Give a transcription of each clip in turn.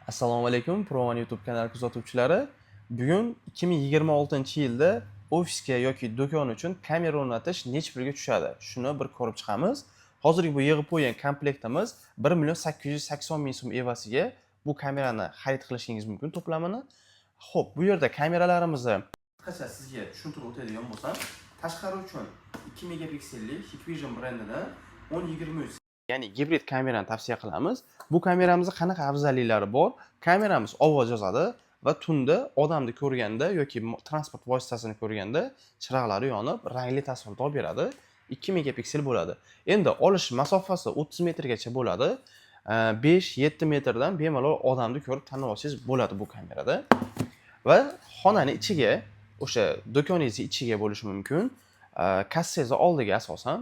Assalomu alaykum, Provan YouTube kanali kuzatuvchilari. Bugun 2026-yilda ofisga yoki do'kon uchun kamera o'rnatish necha pulga tushadi? Shuni bir ko'rib chiqamiz. Hozirgi bu yig'ib qo'ygan komplektimiz 1.880.000 so'm evaziga bu kamerani xarid qilishingiz mumkin to'plamini. Xo'p, bu yerda kameralarimizni qisqacha sizga tushuntirib o'tadigan bo'lsam, tashqari uchun 2 megapikselli Hikvision brendidan 10-23 ya'ni gibrid kamerani tavsiya qilamiz. Bu kameramizda qanaqa afzalliklari bor? Kameramiz ovoz yozadi va tunda odamni ko'rganda yoki transport vositasini ko'rganda chiroqlari yonib, rangli tasvirlar olib beradi. 2 megapiksel bo'ladi. Endi olish masofasi 30 metrgacha bo'ladi. 5-7 metrdan bemalol odamni ko'rib tanib olsangiz bo'ladi bu kamerada. Va xonani ichiga, o'sha do'koningiz ichiga bo'lishi mumkin. Kassangiz oldiga asosan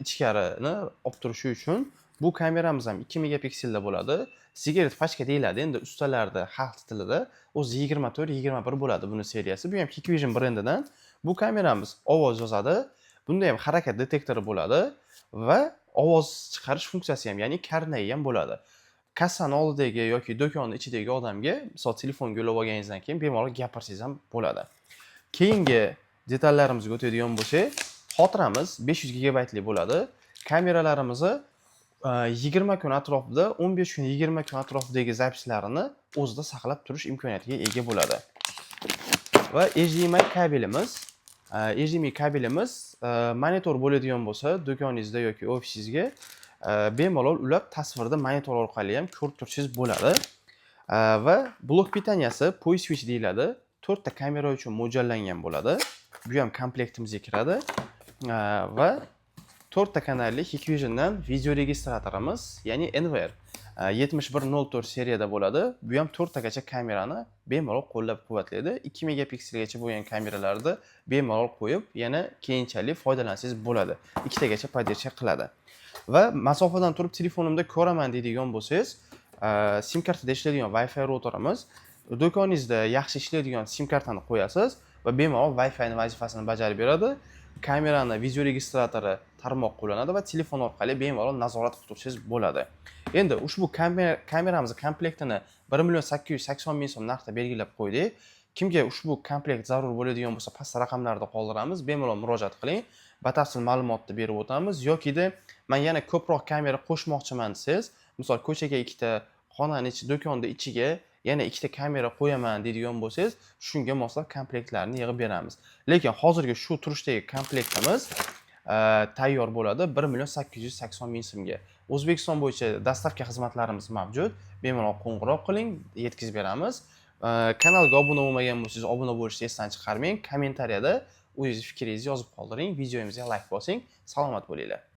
ichkarini olib turishi uchun bu kameramiz ham 2 megapikselda bo'ladi. Sigaret pachka deyiladi. Endi ustalarda xalq tilida o'zi 24-21 bo'ladi buni seriyasi. Bu ham Hikvision brendidan. Bu kameramiz ovoz yozadi. Bunda ham harakat detektori bo'ladi va ovoz chiqarish funksiyasi ham, ya'ni karnayi ham bo'ladi. Kassani oldidagi yoki do'konning ichidagi odamga, misol telefonga ulab olganingizdan keyin bemalol gapirsangiz ham bo'ladi. Keyingi detallarimizga o'tadigan bo'lsak, xotiramiz 500 gigabaytli bo'ladi. Kameralarimizni 20 kun atrofida, 15 kun, 20 kun atrofidagi zapislarini o'zida saqlab turish imkoniyatiga ega bo'ladi. Va HDMI kabelimiz, monitor bo'ladigan bo'lsa, do'koningizda yoki ofisingizga bemalol ulab tasvirda monitor orqali ham ko'rib turishingiz bo'ladi. Va blok pitaniyasi POI switch deyiladi. 4 ta kamera uchun mo'ljallangan bo'ladi. Bu ham komplektimizga kiradi. Va 4 ta kanalli Hikvisiondan video registratorimiz, ya'ni NVR 7104 seriyada bo'ladi. Bu ham 4 tagacha kamerani bemalol qo'llab-quvvatlaydi. 2 megapikselgacha bo'lgan kameralarni bemalol qo'yib, yana keyinchalik foydalansangiz bo'ladi. 2 tagacha poddercha qiladi. Va masofadan turib telefonimda ko'raman deydigan bo'lsangiz, sim kartada ishlaydigan Wi-Fi routerimiz, do'koningizda yaxshi ishlaydigan sim kartani qo'yasiz va bemalol Wi-Fi vazifasini bajarib beradi. Kamerani video registratori tarmoq qo'llanadi va telefon orqali bemalol nazorat qilib turishingiz bo'ladi. Endi ushbu kameramizni komplektini 1.880.000 so'm narxda belgilab qo'ydik. Kimga ushbu komplekt zarur bo'ladigan bo'lsa, pastda raqamlarda qoldiramiz, bemalol murojaat qiling. Batafsil ma'lumotni berib o'tamiz yoki-da men yana ko'proq kamera qo'shmoqchiman desangiz, misol ko'chaga ikkita, xonani ichi, do'konni ichiga yana ikkita kamera qo'yaman deydigan bo'lsangiz, shunga moslab komplektlarni yig'ib beramiz. Lekin hozirgi shu turishdagi komplektimiz tayyor bo'ladi 1.880.000 so'mga. O'zbekiston bo'yicha dastavka xizmatlarimiz mavjud. Bemalol qo'ng'iroq qiling, yetkazib beramiz. Kanalga obuna bo'lmagan bo'lsangiz, obuna bo'lishni esdan chiqarmang. Kommentariyada o'zingiz fikringizni yozib qoldiring. Videomizga like bosing. Salomat bo'linglar.